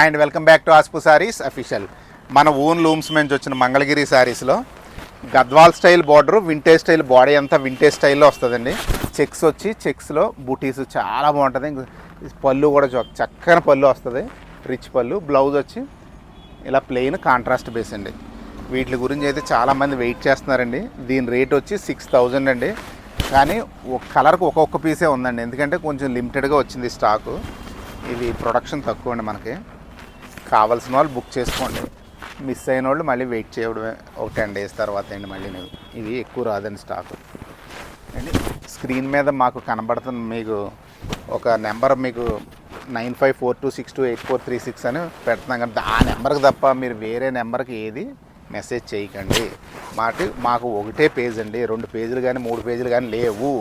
And welcome back to Aspu sarees official. మన own looms నుంచి వచ్చిన మంగళగిరి సారీస్లో Gadwal style border, vintage style body అంతా వింటేజ్ స్టైల్లో వస్తుందండి. చెక్స్ వచ్చి చెక్స్లో బూటీస్ చాలా బాగుంటుంది. పళ్ళు కూడా చక్కని పళ్ళు వస్తుంది, రిచ్ పళ్ళు. బ్లౌజ్ వచ్చి ఇలా ప్లెయిన్ కాంట్రాస్ట్ బేస్ అండి. వీటి గురించి అయితే చాలామంది వెయిట్ చేస్తున్నారండి. దీని రేట్ వచ్చి 6000 అండి. కానీ ఒక కలర్కి ఒక్కొక్క పీసే ఉందండి, ఎందుకంటే కొంచెం లిమిటెడ్గా వచ్చింది స్టాకు. ఇది ప్రొడక్షన్ తక్కువ అండి. మనకి కావాల్సిన వాళ్ళు బుక్ చేసుకోండి, మిస్ అయిన వాళ్ళు మళ్ళీ వెయిట్ చేయడమే ఒక 10 days తర్వాత అండి. మళ్ళీ ఇవి ఎక్కువ రాదండి స్టాకు అండి. స్క్రీన్ మీద మాకు కనబడుతుంది మీకు ఒక నెంబర్, మీకు 9542628436 అని పెడుతున్నాం కానీ ఆ నెంబర్కి తప్ప మీరు వేరే నెంబర్కి ఏది మెసేజ్ చేయకండి. మాకు ఒకటే పేజ్ అండి, 2 పేజీలు కానీ 3 పేజీలు కానీ లేవు.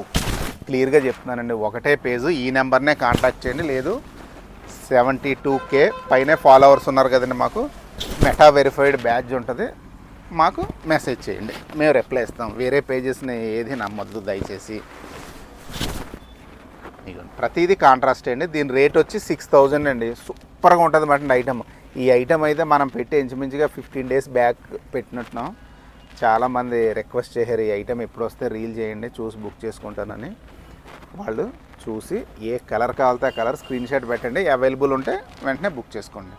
క్లియర్గా చెప్తున్నానండి, ఒకటే పేజు. ఈ నెంబర్నే కాంటాక్ట్ చేయండి. లేదు 72K పైనే ఫాలోవర్స్ ఉన్నారు కదండి, మాకు మెటా వెరిఫైడ్ బ్యాడ్జ్ ఉంటుంది, మాకు మెసేజ్ చేయండి, మేము రిప్లై ఇస్తాం. వేరే పేజెస్ని ఏది నమ్మొద్దు దయచేసి. ప్రతిదీ కాంట్రాస్ట్ అండి. దీని రేట్ వచ్చి 6000 అండి. సూపర్గా ఉంటుంది అన్నమాట ఐటమ్. ఈ ఐటమ్ అయితే మనం పెట్టి ఇంచుమించుగా 15 days బ్యాక్ పెట్టినట్టున్నాం. చాలామంది రిక్వెస్ట్ చేశారు ఈ ఐటమ్ ఎప్పుడు వస్తే రీల్ చేయండి, చూసి బుక్ చేసుకుంటానని. వాళ్ళు చూసి ఏ కలర్ కావాలితే ఆ కలర్ స్క్రీన్ షాట్ పెట్టండి, అవైలబుల్ ఉంటే వెంటనే బుక్ చేసుకోండి.